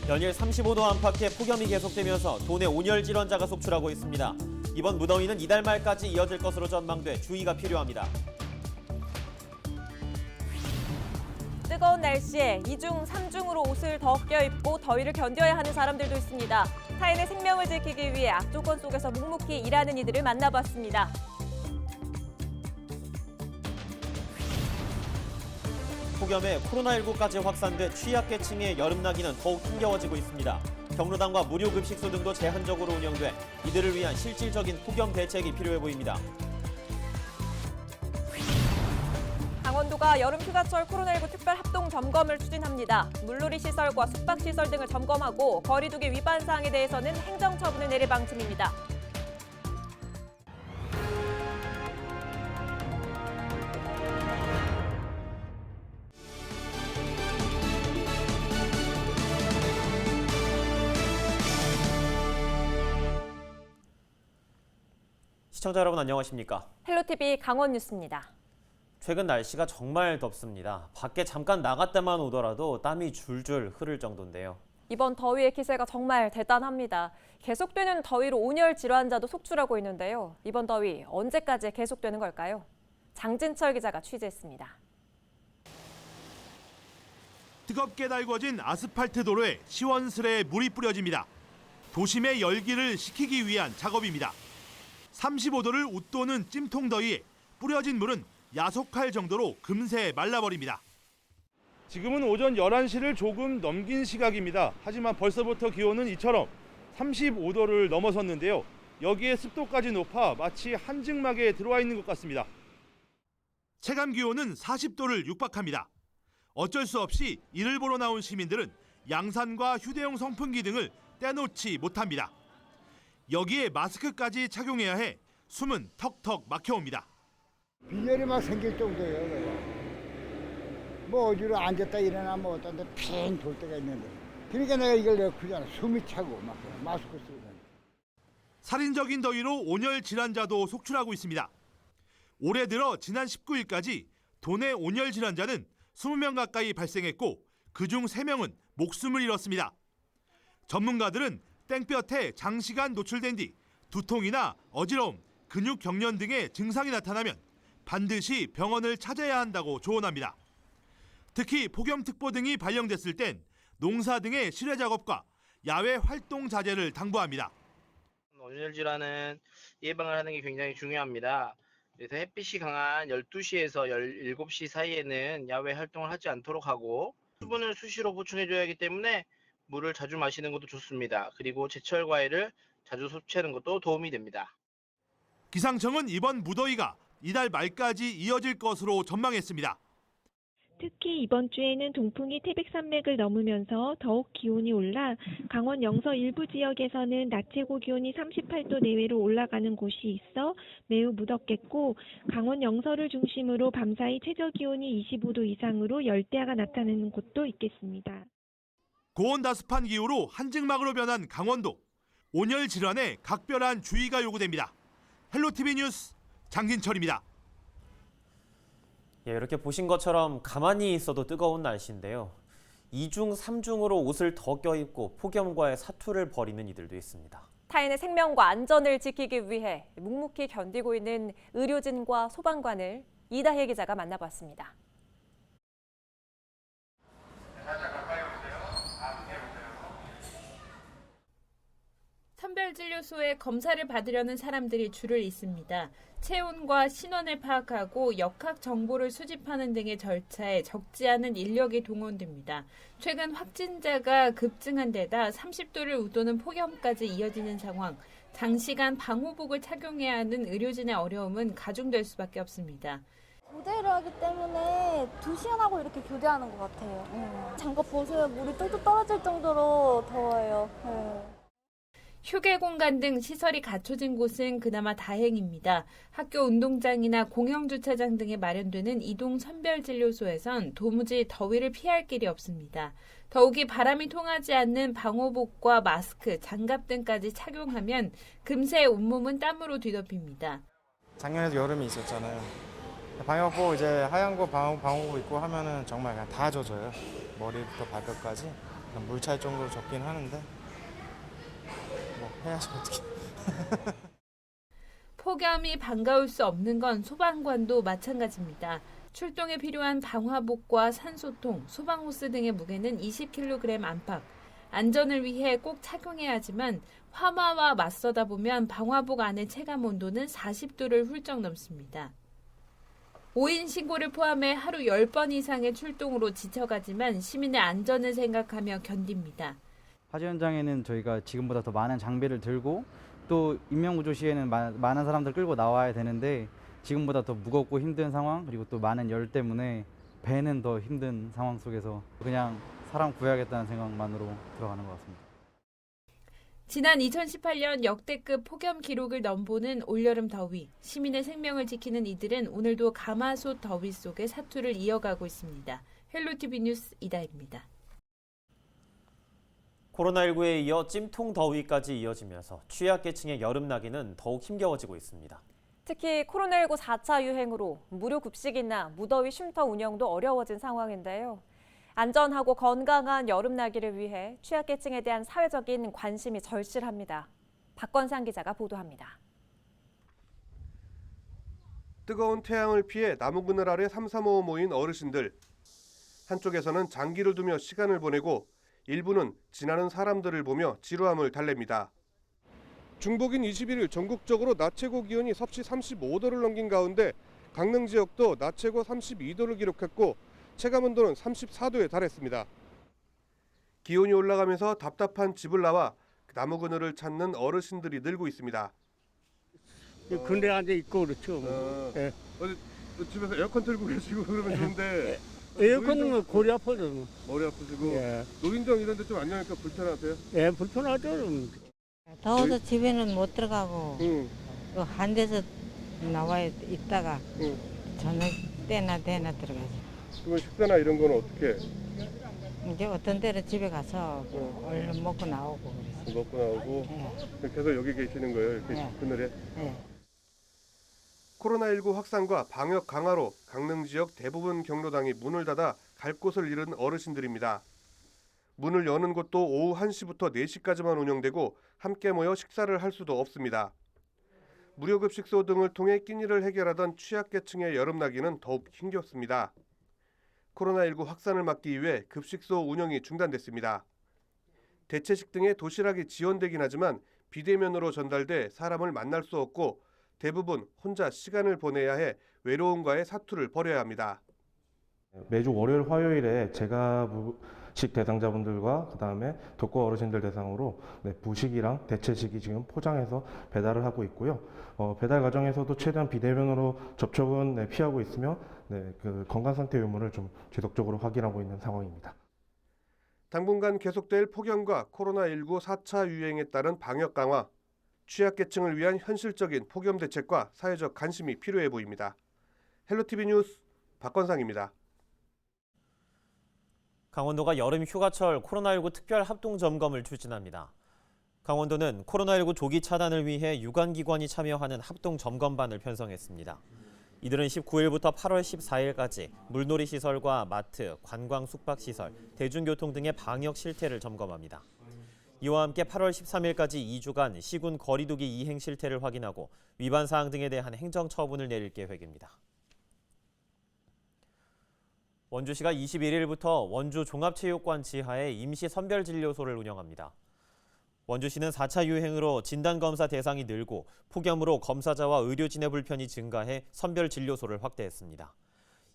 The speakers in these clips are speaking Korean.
연일 35도 안팎의 폭염이 계속되면서 도내 온열 질환자가 속출하고 있습니다. 이번 무더위는 이달 말까지 이어질 것으로 전망돼 주의가 필요합니다. 뜨거운 날씨에 2중, 3중으로 옷을 더 껴입고 더위를 견뎌야 하는 사람들도 있습니다. 타인의 생명을 지키기 위해 악조건 속에서 묵묵히 일하는 이들을 만나봤습니다. 폭염에 코로나19까지 확산돼 취약계층의 여름나기는 더욱 힘겨워지고 있습니다. 경로당과 무료급식소 등도 제한적으로 운영돼 이들을 위한 실질적인 폭염 대책이 필요해 보입니다. 강원도가 여름 휴가철 코로나19 특별 합동 점검을 추진합니다. 물놀이 시설과 숙박 시설 등을 점검하고 거리 두기 위반 사항에 대해서는 행정 처분을 내릴 방침입니다. 시청자 여러분 안녕하십니까? 헬로티비 강원 뉴스입니다. 최근 날씨가 정말 덥습니다. 밖에 잠깐 나갔다만 오더라도 땀이 줄줄 흐를 정도인데요. 이번 더위의 기세가 정말 대단합니다. 계속되는 더위로 온열 질환자도 속출하고 있는데요. 이번 더위 언제까지 계속되는 걸까요? 장진철 기자가 취재했습니다. 뜨겁게 달궈진 아스팔트 도로에 시원스레 물이 뿌려집니다. 도심의 열기를 식히기 위한 작업입니다. 35도를 웃도는 찜통 더위에 뿌려진 물은 야속할 정도로 금세 말라버립니다. 지금은 오전 11시를 조금 넘긴 시각입니다. 하지만 벌써부터 기온은 이처럼 35도를 넘어섰는데요. 여기에 습도까지 높아 마치 한증막에 들어와 있는 것 같습니다. 체감 기온은 40도를 육박합니다. 어쩔 수 없이 이를 보러 나온 시민들은 양산과 휴대용 선풍기 등을 떼놓지 못합니다. 여기에 마스크까지 착용해야 해 숨은 턱턱 막혀옵니다. 빈혈이 막 생길 정도예요. 그래요. 뭐 어디로 앉았다 일어나 뭐 어떤 데 핑 돌 때가 있는데 그러니까 내가 그잖아. 숨이 차고 막 마스크 쓰고. 살인적인 더위로 온열 질환자도 속출하고 있습니다. 올해 들어 지난 19일까지 도내 온열 질환자는 20명 가까이 발생했고 그중 3명은 목숨을 잃었습니다. 전문가들은 땡볕에 장시간 노출된 뒤 두통이나 어지러움, 근육 경련 등의 증상이 나타나면 반드시 병원을 찾아야 한다고 조언합니다. 특히 폭염특보 등이 발령됐을 땐 농사 등의 실외 작업과 야외 활동 자제를 당부합니다. 온열 질환은 예방을 하는 게 굉장히 중요합니다. 그래서 햇빛이 강한 12시에서 17시 사이에는 야외 활동을 하지 않도록 하고 수분을 수시로 보충해줘야 하기 때문에 물을 자주 마시는 것도 좋습니다. 그리고 제철 과일을 자주 섭취하는 것도 도움이 됩니다. 기상청은 이번 무더위가 이달 말까지 이어질 것으로 전망했습니다. 특히 이번 주에는 동풍이 태백산맥을 넘으면서 더욱 기온이 올라 강원 영서 일부 지역에서는 낮 최고 기온이 38도 내외로 올라가는 곳이 있어 매우 무덥겠고 강원 영서를 중심으로 밤사이 최저 기온이 25도 이상으로 열대야가 나타나는 곳도 있겠습니다. 고온다습한 기후로 한증막으로 변한 강원도. 온열 질환에 각별한 주의가 요구됩니다. 헬로티비 뉴스 장진철입니다. 예, 이렇게 보신 것처럼 가만히 있어도 뜨거운 날씨인데요. 2중, 3중으로 옷을 더 껴입고 폭염과의 사투를 벌이는 이들도 있습니다. 타인의 생명과 안전을 지키기 위해 묵묵히 견디고 있는 의료진과 소방관을 이다혜 기자가 만나봤습니다. 선별진료소에 검사를 받으려는 사람들이 줄을 잇습니다. 체온과 신원을 파악하고 역학 정보를 수집하는 등의 절차에 적지 않은 인력이 동원됩니다. 최근 확진자가 급증한 데다 30도를 웃도는 폭염까지 이어지는 상황, 장시간 방호복을 착용해야 하는 의료진의 어려움은 가중될 수밖에 없습니다. 교대를 하기 때문에 2시간 하고 이렇게 교대하는 것 같아요. 장갑 벗으면 물이 뚝뚝 떨어질 정도로 더워요. 휴게 공간 등 시설이 갖춰진 곳은 그나마 다행입니다. 학교 운동장이나 공영주차장 등에 마련되는 이동 선별진료소에선 도무지 더위를 피할 길이 없습니다. 더욱이 바람이 통하지 않는 방호복과 마스크, 장갑 등까지 착용하면 금세 온몸은 땀으로 뒤덮입니다. 작년에도 여름이 있었잖아요. 방역복 이제 하얀 거 방호복 입고 하면은 정말 그냥 다 젖어요. 머리부터 발끝까지. 물 찰 정도로 젖긴 하는데 뭐 해야지 어떻게. 폭염이 반가울 수 없는 건 소방관도 마찬가지입니다. 출동에 필요한 방화복과 산소통, 소방호스 등의 무게는 20kg 안팎. 안전을 위해 꼭 착용해야 하지만 화마와 맞서다 보면 방화복 안의 체감 온도는 40도를 훌쩍 넘습니다. 5인 신고를 포함해 하루 10번 이상의 출동으로 지쳐가지만 시민의 안전을 생각하며 견딥니다. 화재 현장에는 저희가 지금보다 더 많은 장비를 들고 또 인명구조 시에는 많은 사람들 끌고 나와야 되는데 지금보다 더 무겁고 힘든 상황, 그리고 또 많은 열 때문에 배는 더 힘든 상황 속에서 그냥 사람 구해야겠다는 생각만으로 들어가는 것 같습니다. 지난 2018년 역대급 폭염 기록을 넘보는 올여름 더위. 시민의 생명을 지키는 이들은 오늘도 가마솥 더위 속에 사투를 이어가고 있습니다. 헬로티비 뉴스 이다혜입니다. 코로나19에 이어 찜통 더위까지 이어지면서 취약계층의 여름나기는 더욱 힘겨워지고 있습니다. 특히 코로나19 4차 유행으로 무료 급식이나 무더위 쉼터 운영도 어려워진 상황인데요. 안전하고 건강한 여름나기를 위해 취약계층에 대한 사회적인 관심이 절실합니다. 박건상 기자가 보도합니다. 뜨거운 태양을 피해 나무 그늘 아래 삼삼오오 모인 어르신들. 한쪽에서는 장기를 두며 시간을 보내고 일부는 지나는 사람들을 보며 지루함을 달랩니다. 중복인 21일 전국적으로 낮 최고 기온이 섭씨 35도를 넘긴 가운데 강릉 지역도 낮 최고 32도를 기록했고 체감온도는 34도에 달했습니다. 기온이 올라가면서 답답한 집을 나와 나무 그늘을 찾는 어르신들이 늘고 있습니다. 근데 앉아 있고 그렇죠. 예. 집에서 에어컨 틀고 계시고 그러면 좋은데 에어컨은 골이 아파서. 머리 아프시고 예. 노인정 이런 데 좀 안 여니까 불편하세요? 예, 불편하죠. 더워서 집에는 못 들어가고 한 데서 나와 있다가 저녁 때나 들어가죠. 그러면 식사나 이런 거는 어떻게? 이제 어떤 때는 집에 가서 얼른 먹고 나오고 그래서. 먹고 나오고 계속 여기 계시는 거예요? 이렇게 그늘에? 코로나19 확산과 방역 강화로 강릉 지역 대부분 경로당이 문을 닫아 갈 곳을 잃은 어르신들입니다. 문을 여는 곳도 오후 1시부터 4시까지만 운영되고 함께 모여 식사를 할 수도 없습니다. 무료급식소 등을 통해 끼니를 해결하던 취약계층의 여름나기는 더욱 힘겹습니다. 코로나19 확산을 막기 위해 급식소 운영이 중단됐습니다. 대체식 등의 도시락이 지원되긴 하지만 비대면으로 전달돼 사람을 만날 수 없고 대부분 혼자 시간을 보내야 해 외로움과의 사투를 벌여야 합니다. 매주 월요일, 화요일에 재가식 대상자분들과 그다음에 독거 어르신들 대상으로 부식이랑 대체식이 지금 포장해서 배달을 하고 있고요. 배달 과정에서도 최대한 비대면으로 접촉은 피하고 있으며 그 건강 상태 유무를 좀 지속적으로 확인하고 있는 상황입니다. 당분간 계속될 폭염과 코로나19 4차 유행에 따른 방역 강화, 취약계층을 위한 현실적인 폭염 대책과 사회적 관심이 필요해 보입니다. 헬로티비 뉴스 박건상입니다. 강원도가 여름 휴가철 코로나19 특별 합동 점검을 추진합니다. 강원도는 코로나19 조기 차단을 위해 유관기관이 참여하는 합동 점검반을 편성했습니다. 이들은 19일부터 8월 14일까지 물놀이 시설과 마트, 관광 숙박시설, 대중교통 등의 방역 실태를 점검합니다. 이와 함께 8월 13일까지 2주간 시군 거리두기 이행 실태를 확인하고 위반 사항 등에 대한 행정 처분을 내릴 계획입니다. 원주시가 21일부터 원주 종합체육관 지하에 임시 선별진료소를 운영합니다. 원주시는 4차 유행으로 진단검사 대상이 늘고 폭염으로 검사자와 의료진의 불편이 증가해 선별진료소를 확대했습니다.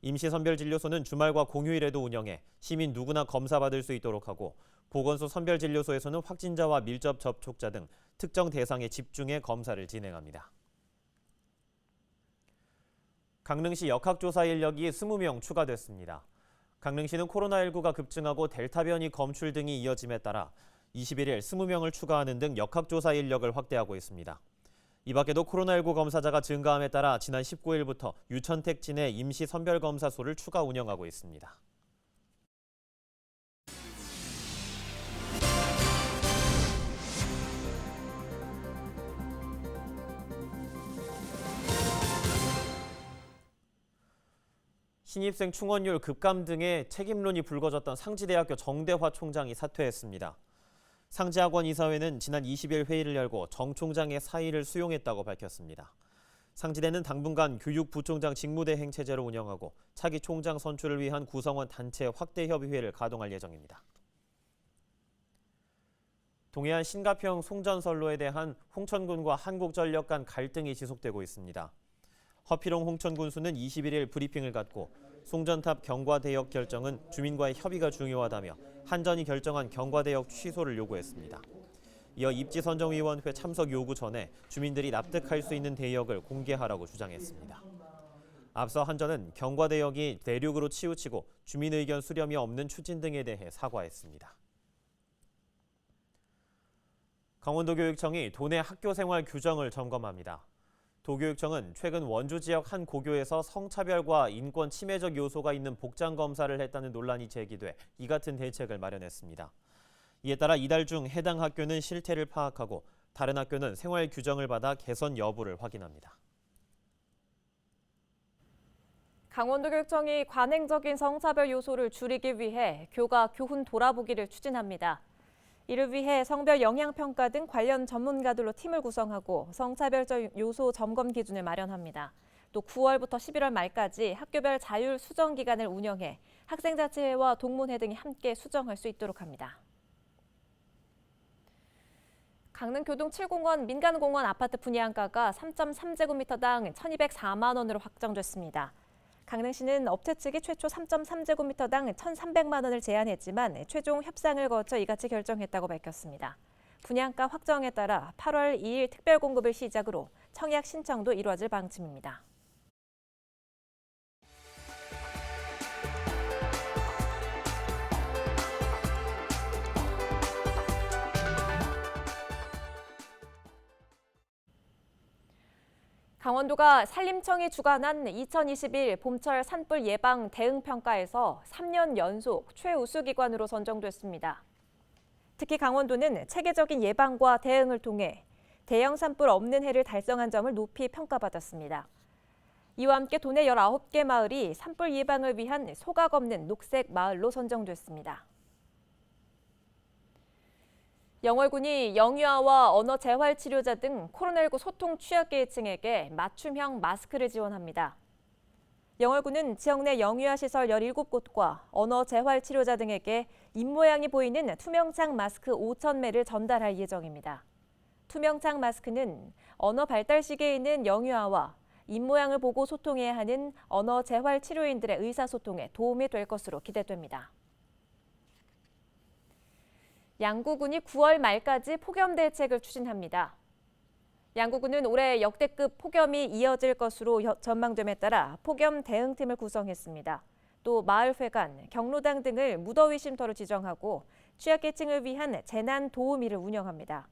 임시 선별진료소는 주말과 공휴일에도 운영해 시민 누구나 검사받을 수 있도록 하고 보건소 선별진료소에서는 확진자와 밀접 접촉자 등 특정 대상에 집중해 검사를 진행합니다. 강릉시 역학조사 인력이 20명 추가됐습니다. 강릉시는 코로나19가 급증하고 델타 변이 검출 등이 이어짐에 따라 21일 20명을 추가하는 등 역학조사 인력을 확대하고 있습니다. 이 밖에도 코로나19 검사자가 증가함에 따라 지난 19일부터 유천택지 내 임시 선별검사소를 추가 운영하고 있습니다. 신입생 충원율 급감 등의 책임론이 불거졌던 상지대학교 정대화 총장이 사퇴했습니다. 상지학원 이사회는 지난 20일 회의를 열고 정 총장의 사의를 수용했다고 밝혔습니다. 상지대는 당분간 교육부총장 직무대행 체제로 운영하고 차기 총장 선출을 위한 구성원 단체 확대협의회를 가동할 예정입니다. 동해안 신가평 송전선로에 대한 홍천군과 한국전력 간 갈등이 지속되고 있습니다. 허필홍 홍천군수는 21일 브리핑을 갖고 송전탑 경과대역 결정은 주민과의 협의가 중요하다며 한전이 결정한 경과대역 취소를 요구했습니다. 이어 입지선정위원회 참석 요구 전에 주민들이 납득할 수 있는 대역을 공개하라고 주장했습니다. 앞서 한전은 경과대역이 내륙으로 치우치고 주민 의견 수렴이 없는 추진 등에 대해 사과했습니다. 강원도교육청이 도내 학교생활 규정을 점검합니다. 도교육청은 최근 원주 지역 한 고교에서 성차별과 인권 침해적 요소가 있는 복장 검사를 했다는 논란이 제기돼 이 같은 대책을 마련했습니다. 이에 따라 이달 중 해당 학교는 실태를 파악하고 다른 학교는 생활 규정을 받아 개선 여부를 확인합니다. 강원도교육청이 관행적인 성차별 요소를 줄이기 위해 교과 교훈 돌아보기를 추진합니다. 이를 위해 성별 영향평가 등 관련 전문가들로 팀을 구성하고 성차별적 요소 점검 기준을 마련합니다. 또 9월부터 11월 말까지 학교별 자율 수정 기간을 운영해 학생자치회와 동문회 등이 함께 수정할 수 있도록 합니다. 강릉 교동 7공원 민간공원 아파트 분양가가 3.3제곱미터당 1,204만 원으로 확정됐습니다. 강릉시는 업체 측이 최초 3.3제곱미터당 1,300만 원을 제안했지만 최종 협상을 거쳐 이같이 결정했다고 밝혔습니다. 분양가 확정에 따라 8월 2일 특별공급을 시작으로 청약 신청도 이루어질 방침입니다. 강원도가 산림청이 주관한 2021 봄철 산불 예방 대응 평가에서 3년 연속 최우수 기관으로 선정됐습니다. 특히 강원도는 체계적인 예방과 대응을 통해 대형 산불 없는 해를 달성한 점을 높이 평가받았습니다. 이와 함께 도내 19개 마을이 산불 예방을 위한 소각 없는 녹색 마을로 선정됐습니다. 영월군이 영유아와 언어 재활 치료자 등 코로나19 소통 취약계층에게 맞춤형 마스크를 지원합니다. 영월군은 지역 내 영유아 시설 17곳과 언어 재활 치료자 등에게 입모양이 보이는 투명창 마스크 5,000매를 전달할 예정입니다. 투명창 마스크는 언어 발달 시기에 있는 영유아와 입모양을 보고 소통해야 하는 언어 재활 치료인들의 의사소통에 도움이 될 것으로 기대됩니다. 양구군이 9월 말까지 폭염 대책을 추진합니다. 양구군은 올해 역대급 폭염이 이어질 것으로 전망됨에 따라 폭염 대응팀을 구성했습니다. 또 마을회관, 경로당 등을 무더위 쉼터로 지정하고 취약계층을 위한 재난 도우미를 운영합니다.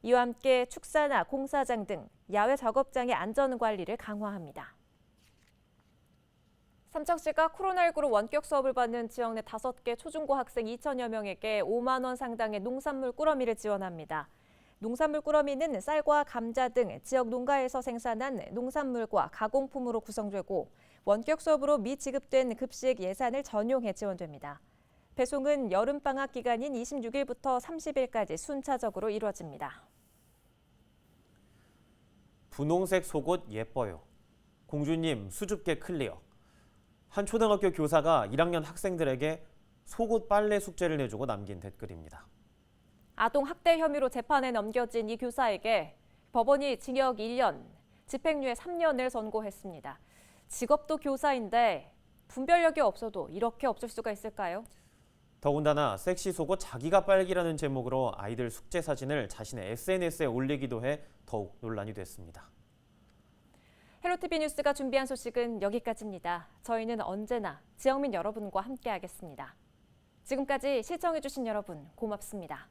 이와 함께 축사나 공사장 등 야외 작업장의 안전관리를 강화합니다. 삼척시가 코로나19로 원격 수업을 받는 지역 내 5개 초중고 학생 2천여 명에게 5만 원 상당의 농산물 꾸러미를 지원합니다. 농산물 꾸러미는 쌀과 감자 등 지역 농가에서 생산한 농산물과 가공품으로 구성되고 원격 수업으로 미지급된 급식 예산을 전용해 지원됩니다. 배송은 여름방학 기간인 26일부터 30일까지 순차적으로 이루어집니다. 분홍색 속옷 예뻐요. 공주님 수줍게 클리어. 한 초등학교 교사가 1학년 학생들에게 속옷 빨래 숙제를 내주고 남긴 댓글입니다. 아동 학대 혐의로 재판에 넘겨진 이 교사에게 법원이 징역 1년, 집행유예 3년을 선고했습니다. 직업도 교사인데 분별력이 없어도 이렇게 없을 수가 있을까요? 더군다나 섹시 속옷 자기가 빨기라는 제목으로 아이들 숙제 사진을 자신의 SNS에 올리기도 해 더욱 논란이 됐습니다. 헬로티비 뉴스가 준비한 소식은 여기까지입니다. 저희는 언제나 지역민 여러분과 함께하겠습니다. 지금까지 시청해주신 여러분 고맙습니다.